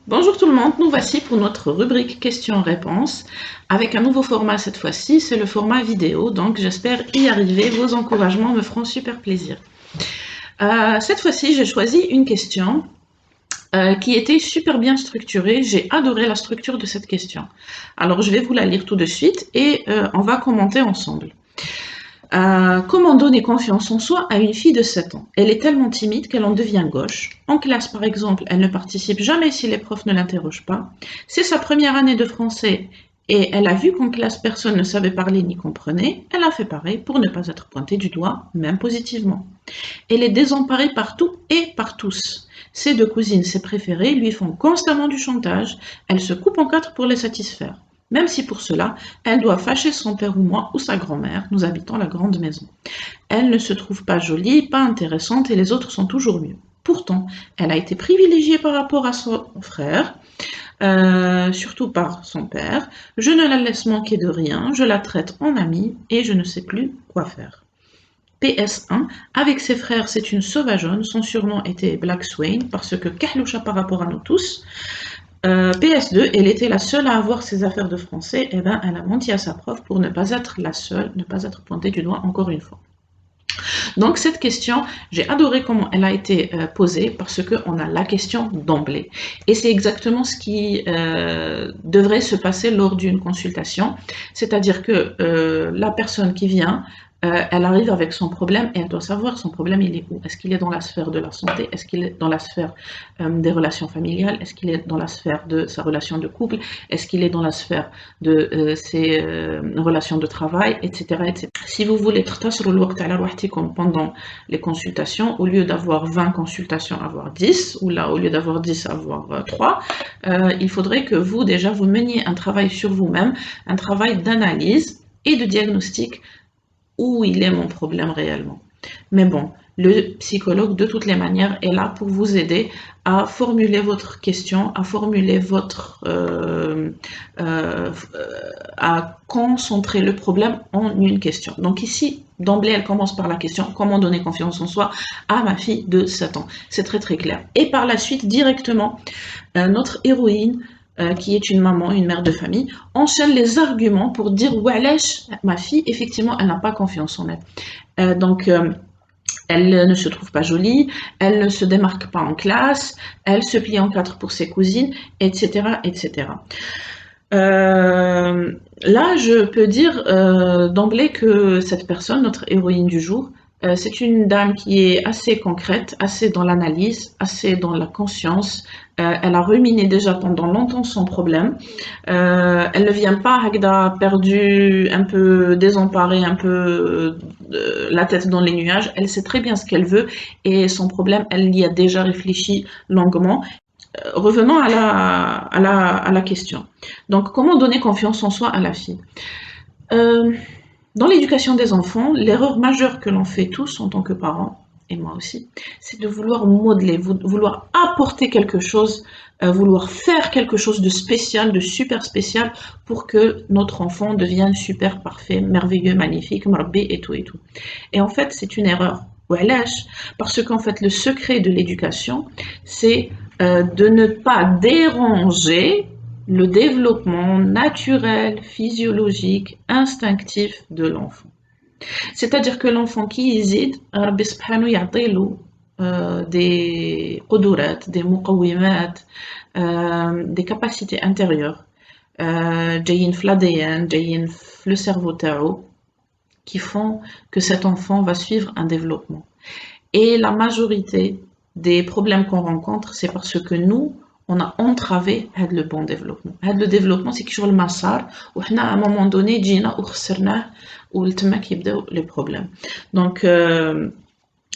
Bonjour tout le monde, nous voici pour notre rubrique questions-réponses avec un nouveau format cette fois-ci, c'est le format vidéo, donc j'espère y arriver, vos encouragements me feront super plaisir. Cette fois-ci, j'ai choisi une question qui était super bien structurée, j'ai adoré la structure de cette question. Alors je vais vous la lire tout de suite et on va commenter ensemble. Comment donner confiance en soi à une fille de 7 ans? Elle est tellement timide qu'elle en devient gauche. En classe, par exemple, elle ne participe jamais si les profs ne l'interrogent pas. C'est sa première année de français et elle a vu qu'en classe, personne ne savait parler ni comprenait. Elle a fait pareil pour ne pas être pointée du doigt, même positivement. Elle est désemparée par tout et par tous. Ses deux cousines, ses préférées, lui font constamment du chantage. Elle se coupe en quatre pour les satisfaire. Même si pour cela, elle doit fâcher son père ou moi ou sa grand-mère, nous habitons la grande maison. Elle ne se trouve pas jolie, pas intéressante et les autres sont toujours mieux. Pourtant, elle a été privilégiée par rapport à son frère, surtout par son père. Je ne la laisse manquer de rien, je la traite en amie et je ne sais plus quoi faire. PS1, avec ses frères, c'est une sauvageonne. Son surnom était Black Swain parce que Kahloucha par rapport à nous tous. PS2, elle était la seule à avoir ses affaires de français. Et ben, elle a menti à sa prof pour ne pas être la seule, ne pas être pointée du doigt encore une fois. Donc cette question, j'ai adoré comment elle a été posée parce qu'on a la question d'emblée. Et c'est exactement ce qui devrait se passer lors d'une consultation. C'est-à-dire que la personne qui vient, elle arrive avec son problème et elle doit savoir son problème il est où. Est-ce qu'il est dans la sphère de la santé? Est-ce qu'il est dans la sphère des relations familiales? Est-ce qu'il est dans la sphère de sa relation de couple? Est-ce qu'il est dans la sphère de ses relations de travail, etc., etc. Si vous voulez pendant les consultations, au lieu d'avoir 20 consultations, avoir 10, ou là, au lieu d'avoir 10, avoir 3, il faudrait que vous, déjà, vous meniez un travail sur vous-même, un travail d'analyse et de diagnostic où il est mon problème réellement. Mais bon, le psychologue, de toutes les manières, est là pour vous aider à formuler votre question, à formuler votre... à concentrer le problème en une question. Donc ici, d'emblée, elle commence par la question, comment donner confiance en soi à ma fille de 7 ans. C'est très très clair. Et par la suite, directement, notre héroïne, qui est une maman, une mère de famille, enchaîne les arguments pour dire wesh, ma fille, effectivement, elle n'a pas confiance en elle. Elle ne se trouve pas jolie, elle ne se démarque pas en classe, elle se plie en quatre pour ses cousines, etc., etc. Là, je peux dire d'emblée que cette personne, notre héroïne du jour, c'est une dame qui est assez concrète, assez dans l'analyse, assez dans la conscience. Elle a ruminé déjà pendant longtemps son problème. Elle ne vient pas Hagda perdue, un peu désemparée, un peu la tête dans les nuages. Elle sait très bien ce qu'elle veut et son problème, elle y a déjà réfléchi longuement. Revenons à la question. Donc, comment donner confiance en soi à la fille? Euh, Dans l'éducation des enfants, l'erreur majeure que l'on fait tous en tant que parents, et moi aussi, c'est de vouloir modeler, vouloir apporter quelque chose, vouloir faire quelque chose de spécial, de super spécial, pour que notre enfant devienne super parfait, merveilleux, magnifique, marabé et tout et tout. Et en fait, c'est une erreur. Parce qu'en fait, le secret de l'éducation, c'est de ne pas déranger le développement naturel, physiologique, instinctif de l'enfant. C'est-à-dire que l'enfant qui hésite, Rabbi subhanahu يعطيله des قدرات, des مقومات, des capacités intérieures جايين في l'ADN, جايين في le cerveau تاعو qui font que cet enfant va suivre un développement. Et la majorité des problèmes qu'on rencontre, c'est parce que nous, on a entravé le bon développement. Le développement, c'est toujours le massar, où à un moment donné, جينا وخسرناه ولتما كيبداو les problèmes. Donc,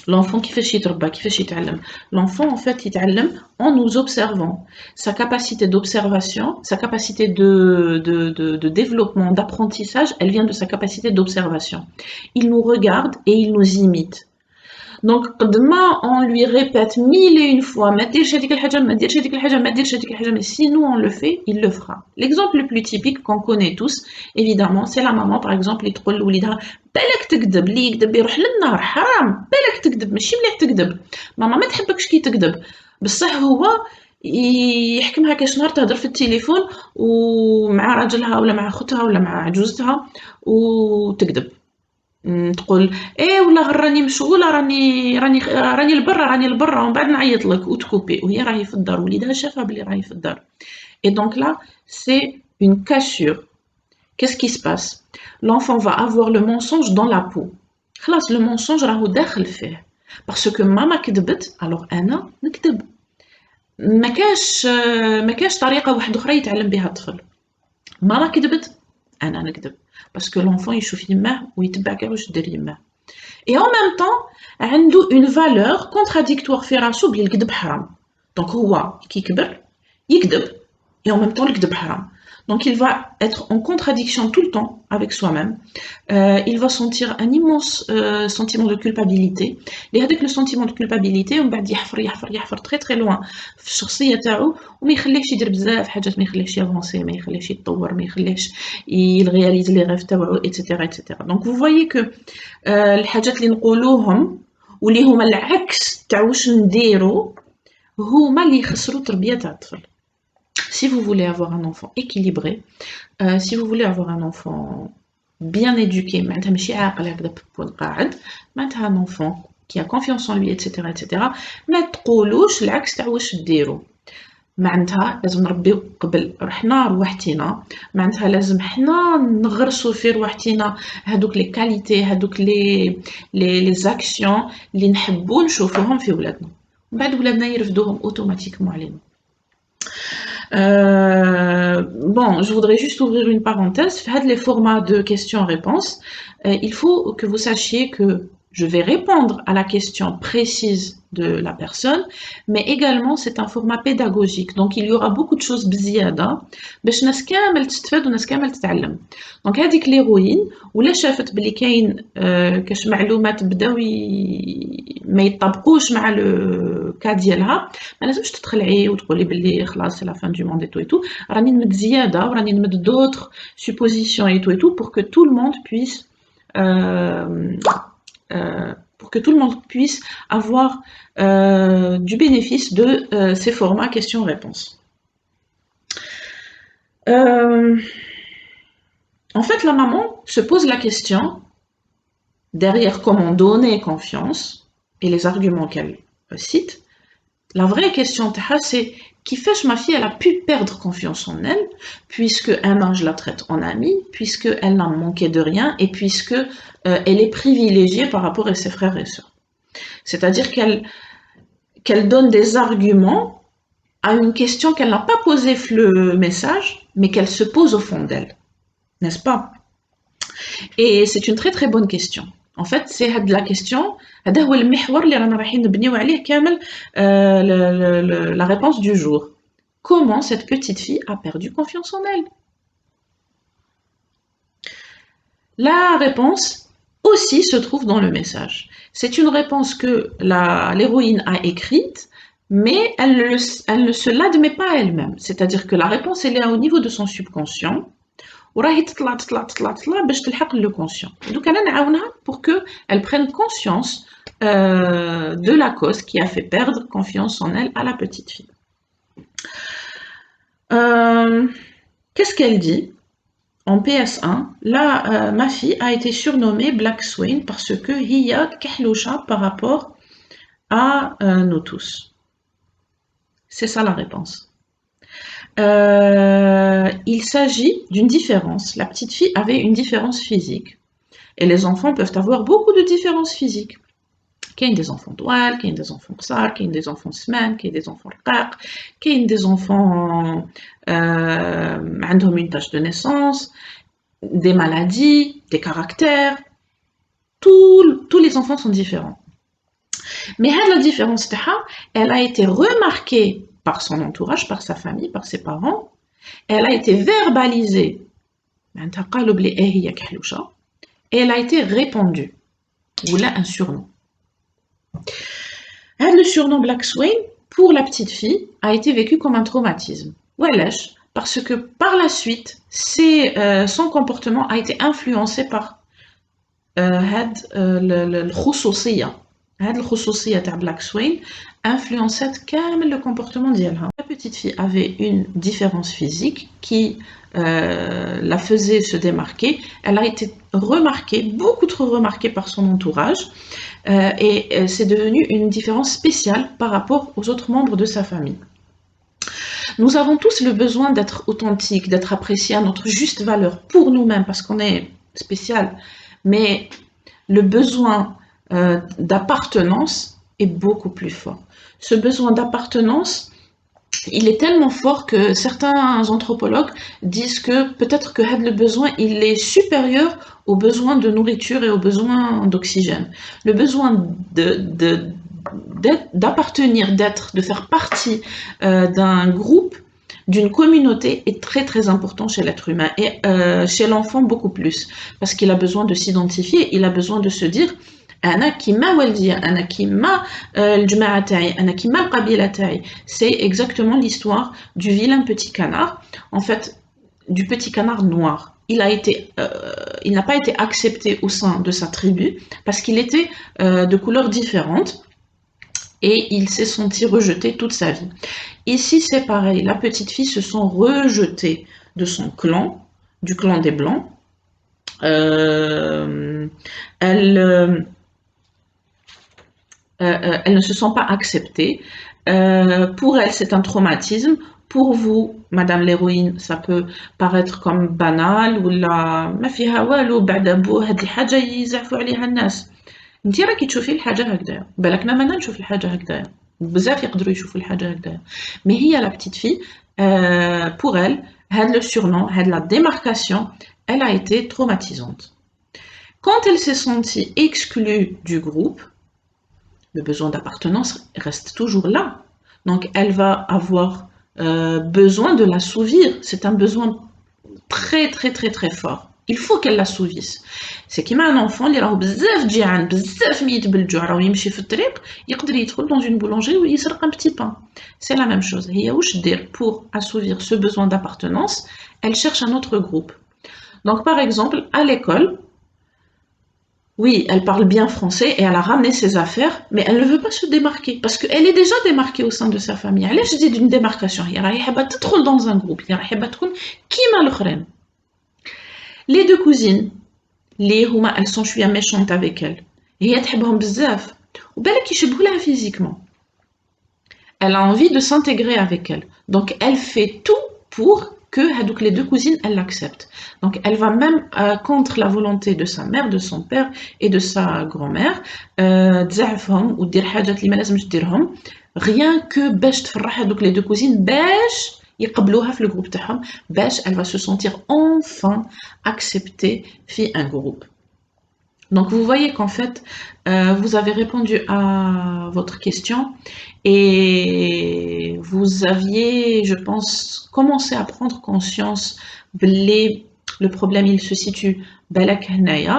l'enfant كيفاش يتربى كيفاش يتعلم l'enfant en fait يتعلم en nous observant sa capacité d'observation sa capacité de développement d'apprentissage elle vient de sa capacité d'observation il nous regarde et il nous imite donc demain on lui répète mille et une fois ما ديرش هذيك الحاجه ما ديرش هذيك الحاجه ما ديرش هذيك الحاجه mais si nous on le fait il le fera l'exemple le plus typique qu'on connaît tous évidemment c'est la maman par exemple اللي تقول لوليدها بالك تكذب اللي يكذب يروح للنار حرام بالك تكذب ماشي مليح تكذب ماما ما تحبكش كي تكذب بصح هو يحكمها كاش نهار تهدر في التليفون ومع راجلها ولا مع خوتها ولا مع عجوزتها وتكذب. تقول إيه والله غير راني مشغولة راني لبرا ومن بعد نعيط لك وتكوبي وهي راهي في الدار وليدها شافها بلي راهي في الدار. Et donc là, c'est une cassure. Qu'est-ce qui se passe? L'enfant va avoir le mensonge dans la peau. خلاص le mensonge راهو داخل فيه. Parce que ماما كذبت alors أنا نكذب. ما كاش طريقة واحدة أخرى يتعلم بها الطفل. ماما كذبت أنا نكذب. Parce que l'enfant يشوف يماه ويتبع كاع واش دير يماه. Et en même temps عنده une valeur contradictoire في راسو بلي الكذب حرام. Donc هو كي كبر يكذب et en même temps الكذب حرام. Donc il va être en contradiction tout le temps avec soi-même. Il va sentir un immense sentiment de culpabilité. لهذاك le sentiment de culpabilité ومن بعد يحفر très très loin في الشخصية تاعو وما يخليهش يدير بزاف حاجات ما يخليهش يافونسي ما يخليهش يتطور ما يخليهش يرياليز لي غيف تاعو etc etc. Donc vous voyez que الحاجات اللي نقولوهم واللي هما العكس تاع واش نديرو هما اللي يخسروا تربية تاع الطفل. Si vous voulez avoir un enfant équilibré, si vous voulez avoir un enfant bien éduqué, معناتها ماشي عاقل هكذا بكون قاعد، معناتها un enfant qui a confiance en lui etc etc ما تقولوش العكس تاع واش ديرو. معناتها لازم نربيو قبل روحنا رواحتينا، معناتها لازم حنا نغرسو في رواحتينا هادوك لي كاليتي هادوك لي زاكسيون اللي نحبو نشوفوهم في ولادنا، ومن بعد ولادنا يرفدوهم اوتوماتيكمون علينا. Bon, je voudrais juste ouvrir une parenthèse. Faites les formats de questions-réponses. Il faut que vous sachiez que je vais répondre à la question précise de la personne, mais également c'est un format pédagogique. Donc il y aura beaucoup de choses بزيادة باش ناس كامل تستفاد وناس كامل تتعلم. Donc هذيك l'héroïne ولا شافت بلي كاين كاش معلومات بداو ما يطبقوش مع لو كا ديالها ما لازمش تتخلعي وتقولي بلي خلاص سي لا فان دو موند اي تو راني نمد زياده وراني نمد دوطر suppositions et tout pour que tout le monde puisse avoir du bénéfice de ces formats questions-réponses. En fait, la maman se pose la question derrière comment donner confiance et les arguments qu'elle cite. La vraie question c'est qui fait que ma fille elle a pu perdre confiance en elle puisque je la traite en amie, puisque elle n'a manqué de rien et puisque elle est privilégiée par rapport à ses frères et sœurs. C'est-à-dire qu'elle donne des arguments à une question qu'elle n'a pas posée le message, mais qu'elle se pose au fond d'elle, n'est-ce pas? Et c'est une très très bonne question. En fait, c'est la question, هذا هو المحور اللي رانا رايحين نبنيو عليه كامل la réponse du jour. Comment cette petite fille a perdu confiance en elle? La réponse aussi se trouve dans le message. C'est une réponse que l'héroïne a écrite, mais elle ne se l'admet pas elle-même. C'est-à-dire que la réponse elle est au niveau de son subconscient. وراهي تطلع باش تلحق le conscient. Donc انا نعاونها pour que elle prenne conscience de la cause qui a fait perdre confiance en elle à la petite fille. Qu'est-ce qu'elle dit? En PS1, là, ma fille a été surnommée Black Swain parce que هي كحلوشة par rapport à nous tous. C'est ça la réponse. Il s'agit d'une différence. La petite fille avait une différence physique. Et les enfants peuvent avoir beaucoup de différences physiques. Qu'il y ait des enfants doual, qu'il y ait des enfants qsar, qu'il y ait des enfants semaine, qu'il y ait des enfants rqaq, qu'il y ait des enfants عندهم une tache de naissance, des maladies, des caractères. Tous les enfants sont différents. Mais la différence elle a été remarquée par son entourage, par sa famille, par ses parents. Elle a été verbalisée. Et elle a été répandue. Ou là, un surnom. Le surnom Black Swain, pour la petite fille, a été vécu comme un traumatisme. Parce que par la suite, son comportement a été influencé par le khoussoussiya. هاد الخصوصية تاع Black Swain influençait كامل le comportement ديالها. La petite fille avait une différence physique qui la faisait se démarquer. Elle a été remarquée, beaucoup trop remarquée par son entourage, et c'est devenu une différence spéciale par rapport aux autres membres de sa famille. Nous avons tous le besoin d'être authentiques, d'être appréciés à notre juste valeur pour nous-mêmes, parce qu'on est spécial, mais le besoin d'appartenance est beaucoup plus fort. Ce besoin d'appartenance, il est tellement fort que certains anthropologues disent que peut-être que le besoin, il est supérieur au besoin de nourriture et au besoin d'oxygène. Le besoin d'appartenir, de faire partie d'un groupe, d'une communauté est très très important chez l'être humain et chez l'enfant beaucoup plus parce qu'il a besoin de s'identifier, il a besoin de se dire أنا كيما والدي أنا كيما الجماعة تاعي أنا كيما القبيلة تاعي. C'est exactement l'histoire du vilain petit canard, en fait du petit canard noir. Il n'a pas été accepté au sein de sa tribu parce qu'il était de couleurs différentes et il s'est senti rejeté toute sa vie. Ici, c'est pareil, la petite fille se sent rejetée de son clan, du clan des Blancs. Elle ne se sent pas acceptée. Pour elle, c'est un traumatisme. Pour vous, Madame l'héroïne, ça peut paraître comme banal ou la ما فيها والو بعد ابوه هاد الحاجة يزعفوا عليها الناس. انتي راكي تشوفي الحاجة هكذايا، بالك انا مانا نشوف الحاجة هكذايا، بزاف يقدروا يشوفوا الحاجة هكذايا. Mais هي la petite fille, pour elle, هاد le surnom, هاد la démarcation, elle a été traumatisante. Quand elle s'est sentie exclue du groupe, le besoin d'appartenance reste toujours là. Donc elle va avoir besoin de l'assouvir. C'est un besoin très très très très fort. Il faut qu'elle l'assouvisse. C'est كيما un enfant اللي راهو بزاف جيعان بزاف ميت بالجوع راهو يمشي في الطريق يقدر يدخل dans une boulangerie où يسرق un petit pain. C'est la même chose. هي واش دير pour assouvir ce besoin d'appartenance? Elle cherche un autre groupe. Donc par exemple à l'école, oui, elle parle bien français et elle a ramené ses affaires, mais elle ne veut pas se démarquer parce qu'elle est déjà démarquée au sein de sa famille. Elle est d'une démarcation. هي راهي حابة تدخل dans un groupe. هي راهي حابة تكون كيما الآخرين. Les deux cousines, اللي هما elles sont شوية méchantes avec elle. هي تحبهم بزاف وبالك يشبهوا لها physiquement. Elle a envie de s'intégrer avec elle. Donc elle fait tout pour que les deux cousines, elles l'acceptent. Donc elle va même contre la volonté de sa mère, de son père et de sa grand-mère, تزعفهم ودير حاجات اللي ما لازمش ديرهم rien que باش تفرح هذوك les deux cousines باش يقبلوها في الجروب تاعهم باش elle va se sentir enfin acceptée في un groupe. Donc vous voyez qu'en fait, vous avez répondu à votre question et vous aviez, je pense, commencé à prendre conscience que le problème il se situe balak hnaïa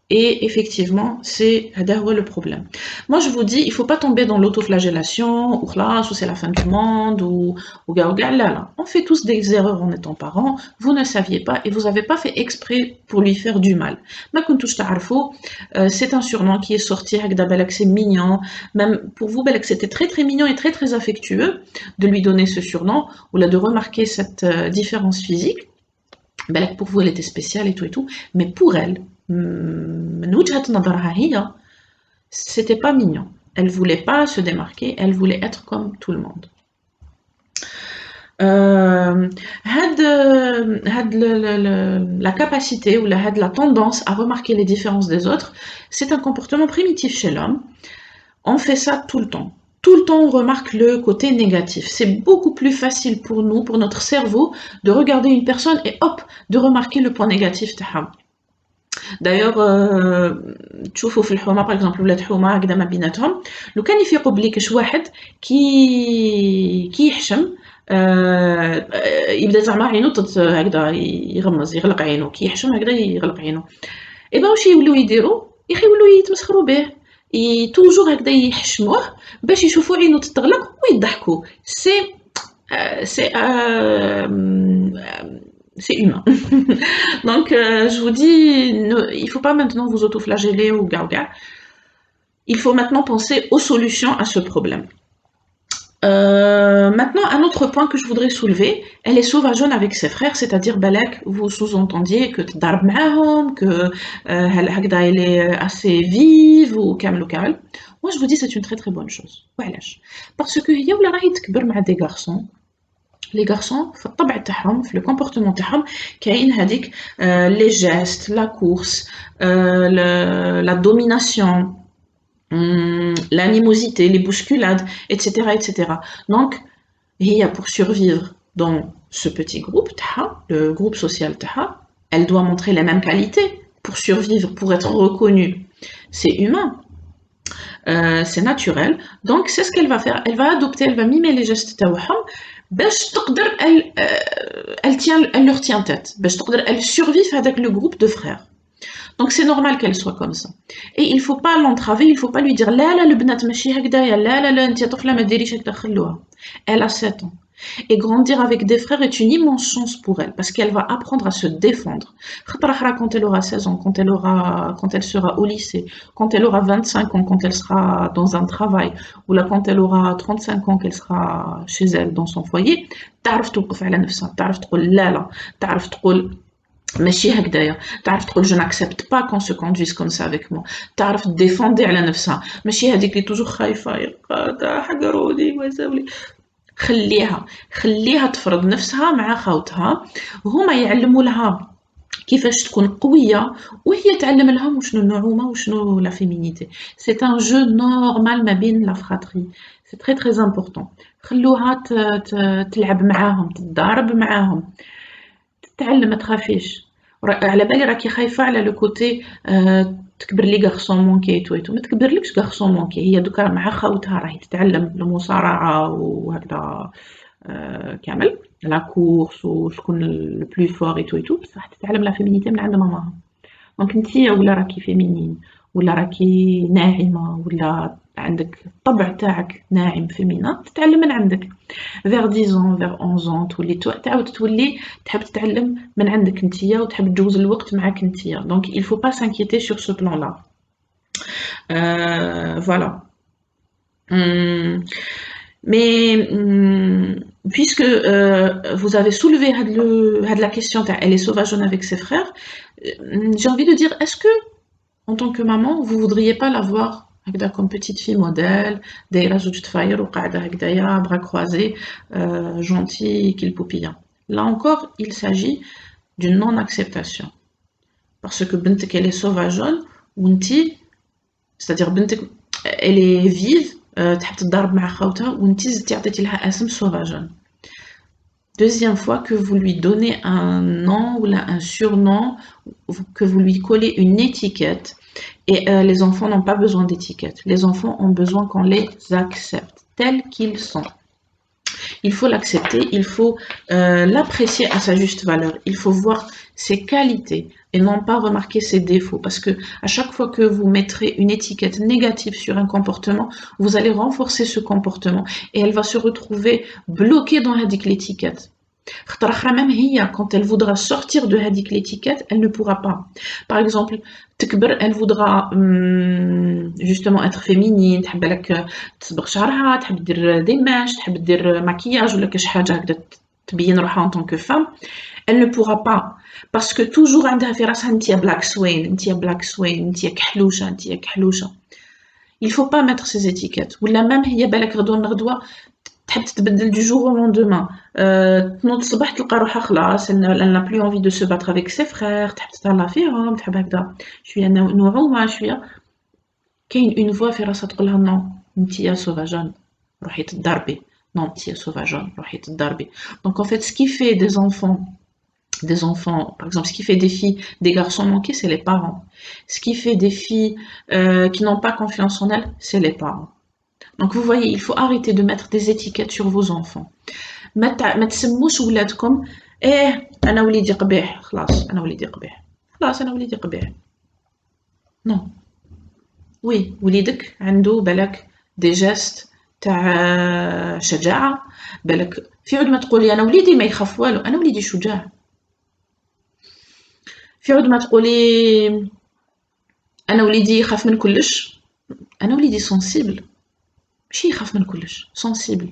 et effectivement c'est le problème. Moi je vous dis, il ne faut pas tomber dans l'autoflagellation ou classe ou c'est la fin du monde ou là. On fait tous des erreurs en étant parents, vous ne saviez pas et vous n'avez pas fait exprès pour lui faire du mal. C'est un surnom qui est sorti, c'est mignon, même pour vous c'était très très mignon et très très affectueux de lui donner ce surnom ou là de remarquer cette différence physique. Pour vous elle était spéciale et tout, mais pour elle, c'était pas mignon. Elle voulait pas se démarquer, elle voulait être comme tout le monde. La capacité ou la tendance à remarquer les différences des autres, c'est un comportement primitif chez l'homme. On fait ça tout le temps. Tout le temps, on remarque le côté négatif. C'est beaucoup plus facile pour nous, pour notre cerveau, de regarder une personne et hop, de remarquer le point négatif. D'ailleurs, تشوفوا في الحومة par exemple ولاد حومة هكذا ما بيناتهم لو كان يفيقوا بلي كاش واحد كي يحشم يبدا زعما عينو هكذا يغمز يغلق عينو كي يحشم هكذا يغلق عينو ايبا واش يوليو يديروا يا اخي يوليو يتمسخروا به توجور هكذا يحشموه باش يشوفوا عينو تتغلق ويضحكوا سي c'est humain. Donc je vous dis il faut pas maintenant vous autoflageller ou gauga. Il faut maintenant penser aux solutions à ce problème. Maintenant, un autre point que je voudrais soulever, elle est sauvageonne avec ses frères, c'est-à-dire Balak, vous sous-entendiez que تضرب معاهم, que هكذا elle est assez vive ou كامل وكامل. Moi, je vous dis c'est une très très bonne chose. وعلاش؟ Parce que هي ولا راهي تكبر مع des garçons. Les garçons في الطبع تاعهم في le comportement تاعهم كاين هذيك les gestes, la course, la domination, l'animosité, les bousculades, etc., etc. Donc, pour survivre dans ce petit groupe, le groupe social, elle doit montrer les mêmes qualités pour survivre, pour être reconnue. C'est humain, c'est naturel. Donc, c'est ce qu'elle va faire. Elle va adopter, elle va mimer les gestes تاعهم باش تقدر elle leur tient tête. باش تقدر elle survit avec le groupe de frères. Donc c'est normal qu'elle soit comme ça. Et il faut pas l'entraver, il faut pas lui dire لا لا البنات ماشي هكذايا لا لا لا انت طفله ما ديريش هكذا خلوها. Elle a 7 ans. Et grandir avec des frères est une immense chance pour elle parce qu'elle va apprendre à se défendre. Quand elle aura 16 ans, quand elle sera au lycée, quand elle aura 25 ans, quand elle sera dans un travail, ou là quand elle aura 35 ans, qu'elle sera chez elle dans son foyer, تعرف توقف على نفسها، تعرف تقول لا لا، تعرف تقول ماشي هكذايا، تعرف تقول je n'accepte pas qu'on se conduise comme ça avec moi، تعرف تديفوندي على نفسها، ماشي هذيك اللي توجور خايفة يا قاطع حقروني وساولي. خليها تفرض نفسها مع خاوتها، هما يعلموا لها كيفاش تكون قوية وهي تعلم لهم وشنو النعومة وشنو لا فيمينيتي. سي ان جو نورمال ما بين لا فراتري، سي تري تري امبورطون. خلوها تلعب معاهم، تتضارب معاهم، تتعلم، ما تخافيش. على بالي راكي خايفة على لو كوتي تكبر لي غارسون مونكي تو ما تكبرلكش غارسون مونكي، هي دوكا مع خاوتها راهي تتعلم المصارعة وهكذا كامل لا كورس وشكون لو بلو فور تو بصح تتعلم لا فيمينيتي من عند ماماها. دونك نتيا ولا راكي فيمينين ولا راكي ناعمة ولا عندك الطبع تاعك ناعم فيمينا، تتعلم من عندك. vers 10 ans vers 11 ans تعاود تولي تحب تتعلم من عندك نتيا وتحب تجوز الوقت معاك نتيا. donc il faut pas s'inquiéter sur ce plan là. Voilà. Mais puisque vous avez soulevé la question, elle est sauvageonne avec ses frères, j'ai envie de dire, est-ce que en tant que maman, vous voudriez pas l'avoir هكذا comme petite fille modèle, دايرة زوج تفاير وقاعدة هكذايا bras croisés, gentille qu'il poupilla. Là encore, il s'agit d'une non-acceptation. Parce que بنتك elle est sauvageonne وانتي، c'est-à-dire بنتك elle est vive، تحب تضارب مع خاوتها وانتي زدتي عطيتي لها اسم sauvageonne. Deuxième fois que vous lui donnez un nom ou un surnom, que vous lui collez une étiquette. Et les enfants n'ont pas besoin d'étiquettes. Les enfants ont besoin qu'on les accepte tels qu'ils sont. Il faut l'accepter, il faut l'apprécier à sa juste valeur. Il faut voir ses qualités et non pas remarquer ses défauts. Parce que à chaque fois que vous mettrez une étiquette négative sur un comportement, vous allez renforcer ce comportement et elle va se retrouver bloquée dans l'étiquette. Même quand elle voudra sortir de l'étiquette, elle ne pourra pas. Par exemple, elle voudra justement être féminine، تحب بالك تصبغ شعرها، تحب دير دي ماش، تحب دير مكياج ولا كاش حاجة هكذا تبين روحها en tant que femme. Elle ne pourra pas parce que toujours عندها في راسها انتيا black swain، انتيا black swain، انتيا كحلوشة، انتيا كحلوشة. Il faut pas mettre ces étiquettes. ولا même هي بالك غدوة من غدوة تحب تتبدل du jour au lendemain. تنوض الصباح تلقى روحها خلاص elle n'a plus envie de se battre avec ses frères، تحب تتهلا فيهم، تحب هكذا شوية نعومة شوية. كاين une voix في راسها تقولها non انتيا sauvageonne روحي تضربي، non انتيا sauvageonne روحي تضربي. Donc en fait ce qui fait des enfants, par exemple, ce qui fait des filles, des garçons manqués, c'est les parents. Ce qui fait des filles qui n'ont pas confiance en elles, c'est les parents. Donc vous voyez, il faut arrêter de mettre des étiquettes sur vos enfants. ما تسموش ولادكم انا وليدي قبيح خلاص انا وليدي قبيح، خلاص انا وليدي قبيح. non. وي وليدك عنده بالك دي جيست تاع شجاعة، بالك في عود ما تقولي انا وليدي ما يخاف والو، انا وليدي شجاع. في عود ما تقولي انا وليدي يخاف من كلش، انا وليدي سنسيبل ماشي يخاف من كلش سنسيبل.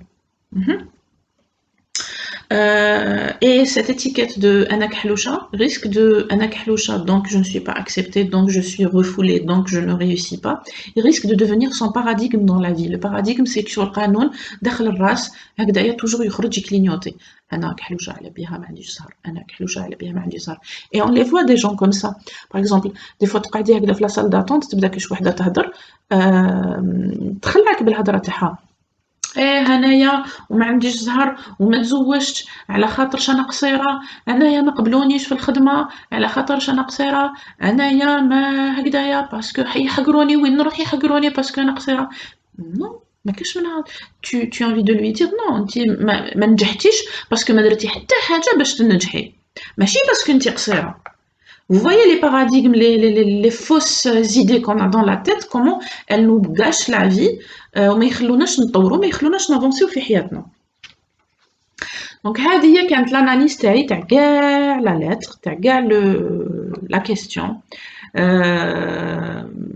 Et cette étiquette de Anak Haloucha risque de Anak Haloucha, donc je ne suis pas acceptée, donc je suis refoulée, donc je ne réussis pas. Il risque de devenir son paradigme dans la vie. Le paradigme, c'est que sur le canon, داخل الراس هكذايا toujours يخرج يكلينيوتي. Anak Haloucha على بها ما عنديش زهر. Anak Haloucha على بها ما عنديش زهر. Et on les voit des gens comme ça. Par exemple, des fois تقعدي هكذا في la salle d'attente تبدا كيش وحده تهضر تخلعك بالهضره تاعها. إيه هنايا وما عنديش زهر وما تزوجتش على خاطرش أنا قصيرة، أنايا ما قبلونيش في الخدمة على خاطرش أنا قصيرة، أنايا ما هكدايا باسكو حيحقروني وين نروح يحقروني باسكو أنا قصيرة. نو ما كاينش منها. tu as envie de lui dire non انتي ما نجحتيش باسكو ما درتي حتى حاجة باش تنجحي، ماشي باسكو انتي قصيرة. Vous voyez les paradigmes, les fausses idées qu'on a dans la tête, comment elles nous gâchent la vie, وما يخلوناش نطوروا ما يخلوناش نافونسيو في حياتنا. دونك هذه هي كانت l'analyse تاعي تاع كاع لا لتر تاع كاع لا كيستيون.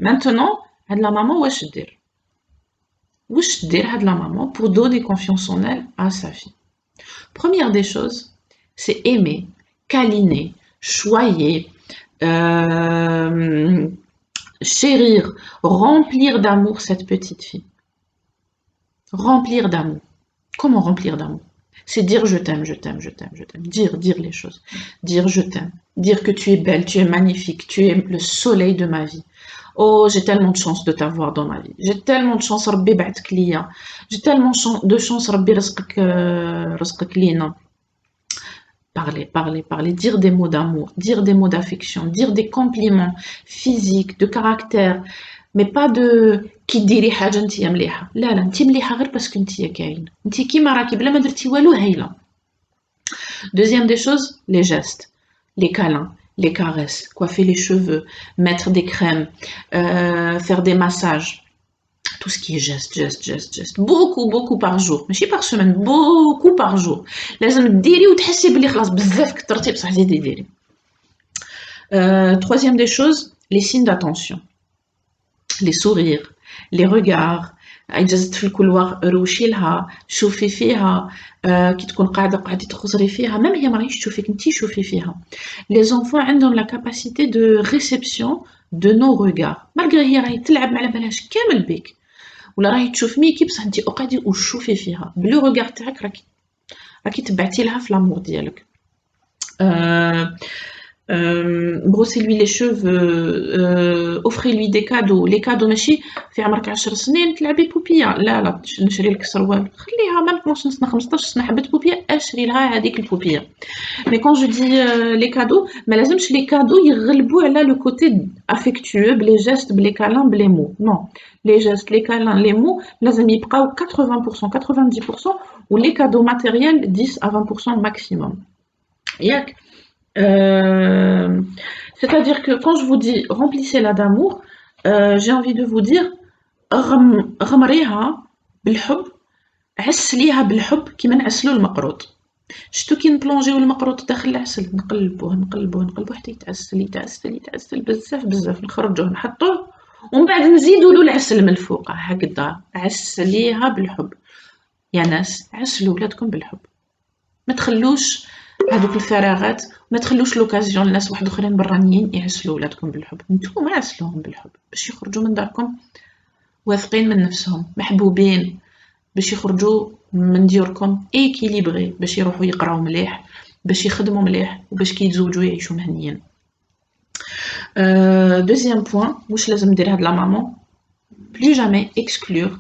maintenant هاد لا ماما واش دير؟ واش دير هاد لا ماما pour donner confiance en elle à sa fille؟ Première des choses, c'est aimer, câliner, choyer, chérir, remplir d'amour cette petite fille. Remplir d'amour. Comment remplir d'amour? C'est dire je t'aime, je t'aime, je t'aime, je t'aime. Dire les choses. Dire je t'aime. Dire que tu es belle, tu es magnifique, tu es le soleil de ma vie. Oh, j'ai tellement de chance de t'avoir dans ma vie. J'ai tellement de chance, Rabbi ba'atek liya. J'ai tellement de chance, Rabbi rizqek lina. Parler, parler, parler, dire des mots d'amour, dire des mots d'affection, dire des compliments physiques, de caractère, mais pas de كي ديري حاجة نتيا مليحة، لا لا نتي مليحة غير باسكو نتيا كاينة، نتي كيما راكي بلا ما درتي والو هايلة. Deuxième des choses, les gestes, les câlins, les caresses, coiffer les cheveux, mettre des crèmes, faire des massages. Tout ce qui est geste. Beaucoup par jour. ماشي par semaine, beaucoup par jour. لازم ديري وتحسي بلي خلاص بزاف كثرتي بصح زيدي ديري. Troisième des choses, les signes d'attention. Les sourires, les regards. جلست في الكولوار روشي لها، شوفي فيها، كي تكون قاعدة تخزري فيها، ميم هي ما راهيش تشوفيك انتي شوفي فيها. Les enfants عندهم la capacité de réception de nos regards. malgré هي راهي تلعب ما على بالهاش كامل بيك. ولا راهي تشوف ميكي بصح انتي اقعدي وشوفي فيها بلو روغار تاعك راكي تبعتي لها في لامور ديالك. brossez-lui les cheveux, offrez-lui des cadeaux. Les cadeaux ماشي في عمرك 10 سنين تلعبي بوبيا، لا نشري لك سروال، خليها ما تكونش سنه 15 سنه حبت بوبيا اشري لها هذيك البوبيا. Mais quand je dis les cadeaux, ما لازمش les cadeaux يغلبوا على le côté affectueux بلي gestes بلي câlins بلي mots. Non, les gestes, les câlins, les mots لازم يبقاو 80% 90% ou les cadeaux matériels 10 à 20% maximum. ياك c'est-à-dire que quand je vous dis remplissez-la d'amour, j'ai envie de vous dire غمريها بالحب، عسليها بالحب كيما نعسلو المقروط. شتو كي نبلونجيو المقروط داخل العسل نقلبوه حتى يتعسل بزاف نخرجوه نحطوه ومن بعد نزيدو له العسل من الفوق هكذا. عسليها بالحب يا ناس، عسلوا ولادكم بالحب، ما تخلوش هذوك الفراغات، ما تخلوش لوكازيون لناس واحد اخرين برانيين يعسلوا ولادكم بالحب. نتوما عسلوهم بالحب باش يخرجوا من داركم واثقين من نفسهم، محبوبين، باش يخرجوا من ديوركم ايكيليبري، باش يروحوا يقراو مليح، باش يخدموا مليح، وباش كي يتزوجوا يعيشوا مهنيين. Deuxième point, واش لازم دير هاد لا مامون؟ plus jamais exclure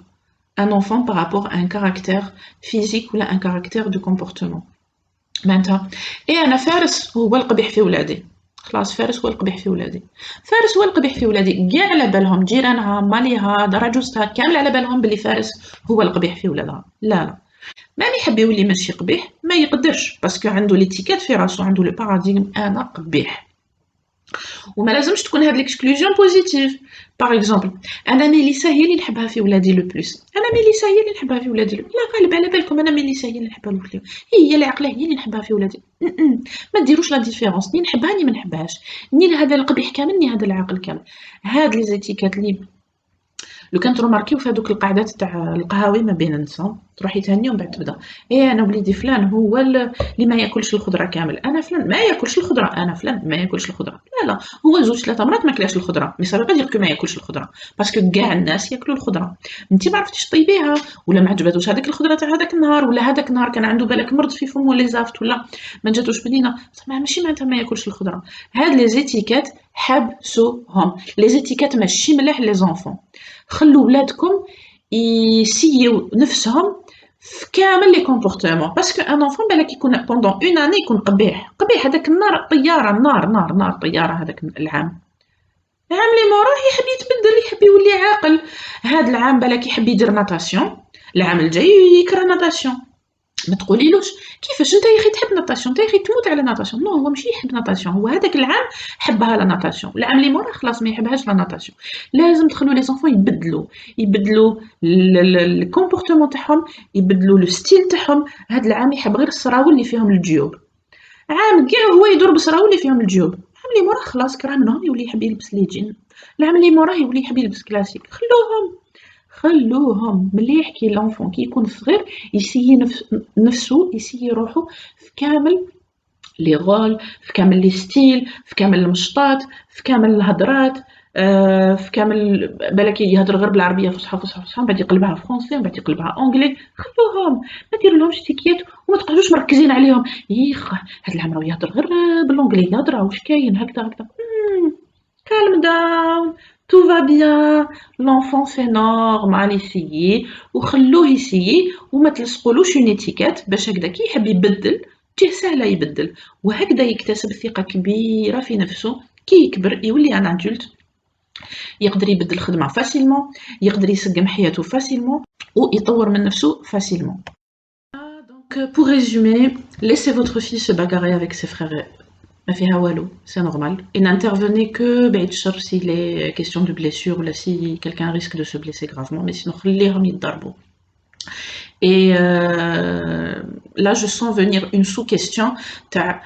un enfant par rapport à un caractère physique ou un caractère de comportement. معناتها انا فارس هو القبيح في ولادي، خلاص فارس هو القبيح في ولادي، فارس هو القبيح في ولادي، كاع على بالهم جيرانها ماليها دراجوزتها كامل على بالهم بلي فارس هو القبيح في ولادها. لا ما يحب يولي ماشي قبيح ما يقدرش باسكو عنده ليتيكيت في راسو، عنده لو باراديغم انا قبيح. وما لازمش تكون هاد ليكسكلوزيون بوزيتيف. باغ اكزومبل انا ميليسا هي اللي نحبها في ولادي لو بلوس، انا ميليسا هي اللي نحبها في ولادي لا غالب على بالكم انا ميليسا هي اللي نحبها في ولادي، هي العقله هي اللي نحبها في ولادي. ما ديروش لا ديفيرونس، ني نحبها ني ما نحبهاش، ني هذا القبيح كامل ني هذا العاقل كامل. هاد لي زيتيكات لي لو كان تروماركيو في هذوك القعدات تاع القهاوي ما بين النساء تروحي تهني ومن بعد تبدا ايه انا وليدي فلان هو اللي ما ياكلش الخضره كامل، انا فلان ما ياكلش الخضره، انا فلان ما ياكلش الخضره. لا لا، هو زوج ثلاثه مرات ما كلاش الخضره، مي سافا با دير كو ما ياكلش الخضره، باسكو كاع الناس ياكلوا الخضره. انت ما عرفتيش طيبيها ولا ما عجباتوش هذيك الخضره تاع هذاك النهار، ولا هذاك النهار كان عنده بالك مرض في فمه لي زافت، ولا ما جاتوش بنينه، صح ماشي معناتها ما ياكلش الخضره. هاد لي زيتيكات حبسوهم، لي زيتيكات ماشي مليح لي زونفون. خلوا ولادكم يسيو نفسهم في كامل لي كومبورتمون، باسكو ان انفون بالك يكون بوندون اون اني يكون قبيح قبيح، هذاك النار طياره، نار طياره هذاك العام. العام اللي موراه يحب يتبدل، يحب يولي عاقل. هاد العام بالك يحب يدير ناتاسيون، العام الجاي يكره ناتاسيون. ما تقوليلوش كيفاش انت يا اخي تحب ناتاسيون، انت يا اخي تموت على ناتاسيون. نو، هو ماشي يحب ناتاسيون، هو هذاك العام حبها لا ناتاسيون، العام اللي موراه خلاص ما يحبهاش لا ناتاسيون. لازم تخلوا لي زونفون يبدلوا الكومبورتمون تاعهم، يبدلوا لو ستيل تاعهم. هذا العام يحب غير السراول اللي فيهم الجيوب، عام كاع هو يدور بسراول اللي فيهم الجيوب. العام اللي موراه خلاص كره منهم يولي يحب يلبس لي جين، العام اللي موراه يولي يحب يلبس كلاسيك. خلوهم مليح كي لونفون كي يكون صغير يسيي نفسه، يسيي روحه في كامل لي غول، في كامل لي ستيل، في كامل المشطات، في كامل الهضرات، في كامل بالك يهضر غير بالعربيه فصحى من بعد يقلبها فرونسي، من بعد يقلبها اونجلي. خلوهم، ما ديرولهمش تيكيات وما تقعدوش مركزين عليهم. يخ هاد العام راه يهضر غير بالونجلي، يهضر واش كاين هكذا. calme down, tout va bien, l'enfant c'est normal يسيي وخلوه يسيي وما تلصقولوش اون اتيكيت باش هكذا كي يحب يبدل تجيه سهله يبدل، وهكذا يكتسب ثقه كبيره في نفسه. كي يكبر يولي ان ادولت يقدر يبدل خدمه فاسيلمون، يقدر يسقم حياته فاسيلمون ويطور من نفسه فاسيلمون. Donc pour résumer, laissez votre fille se bagarrer avec ses frères. ما فيها والو، c'est normal. Et n'intervenez que بعيد الشر s'il est question de blessure ولا si quelqu'un risque de se blesser gravement, mais sinon خليهم يتضربوا. Et là je sens venir une sous-question تاع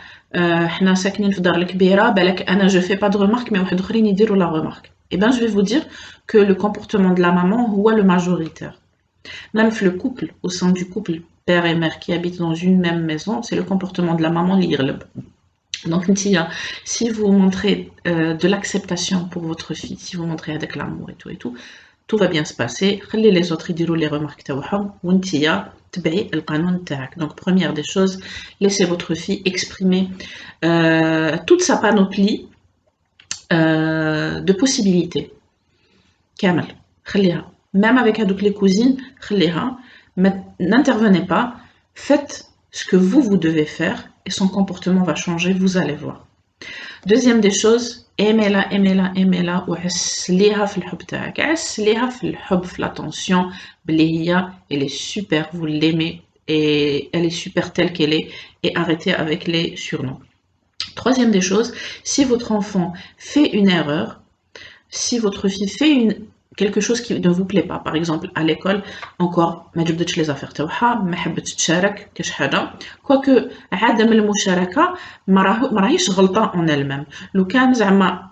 حنا ساكنين في دار الكبيرة بالك أنا je fais pas de remarque mais واحد آخرين يديروا la remarque. Et ben je vais vous dire que le comportement de la maman هو le majoritaire. Même le couple, au sein du couple père et mère qui habitent dans une même maison, c'est le comportement de la maman اللي يغلب. Donc, si vous montrez de l'acceptation pour votre fille, si vous montrez avec l'amour et tout, tout va bien se passer. خلي les autres يديروا les remarques تاعهم وانتيا تبعي القانون تاعك. Donc, première des choses, laissez votre fille exprimer toute sa panoplie de possibilités. كامل خليها. Même avec هذوك les cousines, خليها. N'intervenez pas. Faites ce que vous devez faire et son comportement va changer, vous allez voir. Deuxième des choses, aimez-la وعسليها في الحب تاعك، عسليها في الحب في l'attention بلي هي elle est super, vous l'aimez et elle est super telle qu'elle est, et arrêtez avec les surnoms. Troisième des choses, si votre enfant fait une erreur, si votre fille fait quelque chose qui ne vous plaît pas, par exemple à l'école encore ما جبدتش les affaires تاعها، ما حبتش تشارك كاش حاجه، quoique عدم المشاركه ما راهيش غلطه en elle-même. لو كان زعما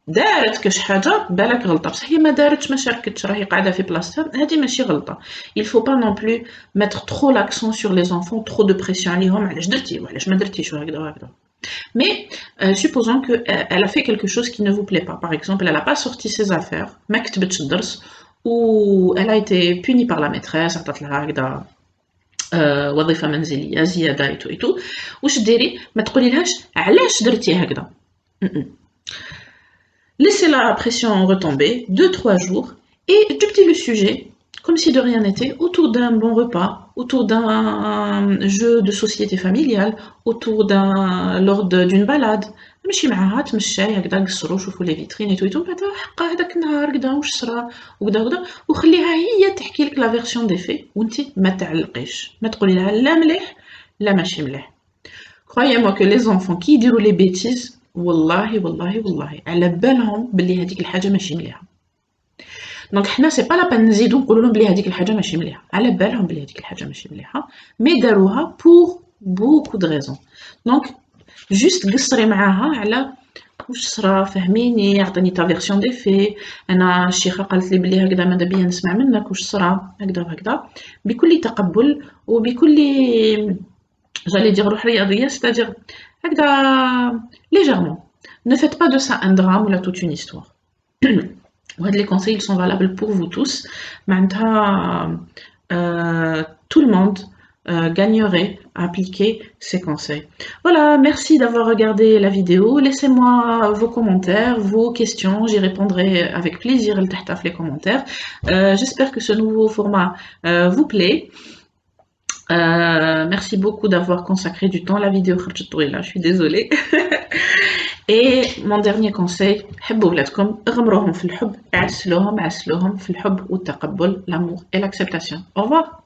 دارت كاش حاجه بالك غلطه، بصح هي ما دارتش ما شاركتش راهي قاعده في بلاصتها، هذه ماشي غلطه. Il faut pas non plus mettre trop l'accent sur les enfants, trop de pression عليهم علاش درتي وعلاش ما درتيش وهكذا وهكذا. Mais supposons qu'elle a fait quelque chose qui ne vous plaît pas. Par exemple, elle n'a pas sorti ses affaires, ou elle a été punie par la maîtresse, وظيفة منزلية زيادة et tout. واش ديري؟ ما تقوليلهاش علاش درتي هكذا. Laissez la pression retomber 2-3 jours et débutez le sujet comme si de rien n'était, autour d'un bon repas, autour d'un jeu de société familiale, autour lors d'une balade. ماشي معاها تمشاي هكذا قصروا شوفوا لي فيترين اي تو بعدا حقا هذاك النهار كدا واش صرا وكذا وخليها هي تحكي لك لا فيرسيون دي في وانت ما تعلقيش، ما تقولي لها لا مليح لا ماشي مليح. croyez-moi que les enfants qui يديروا لي بيتيز والله على بالهم باللي هذيك الحاجه ماشي مليحه. دونك حنا سي با لا بان نزيدو نقولوا لهم بلي هذيك الحاجه ماشي مليحه، على بالهم بلي هذيك الحاجه ماشي مليحه مي داروها بور بوكو دو ريزون. دونك جوست قصري معاها على واش صرا فهميني عطيني تا فيرسيون دي في انا الشيخه قالت لي بلي هكذا ماذا بيا نسمع منك واش صرا هكذا وهكذا بكل تقبل وبكل j'allais dire روح رياضيه c'est-à-dire هكذا légèrement ne faites pas de ça un drame ou là toute une histoire وهاد les conseils ils sont valables pour vous tous معناتها tout le monde gagnerait à appliquer ces conseils. Voilà, merci d'avoir regardé la vidéo. Laissez-moi vos commentaires, vos questions. J'y répondrai avec plaisir les commentaires. J'espère que ce nouveau format vous plaît. Merci beaucoup d'avoir consacré du temps. La vidéo, je suis désolée. Et mon dernier conseil, حبوا ولادكم غمروهم في الحب عسلوهم في الحب والتقبل l'amour et l'acceptation. Au revoir.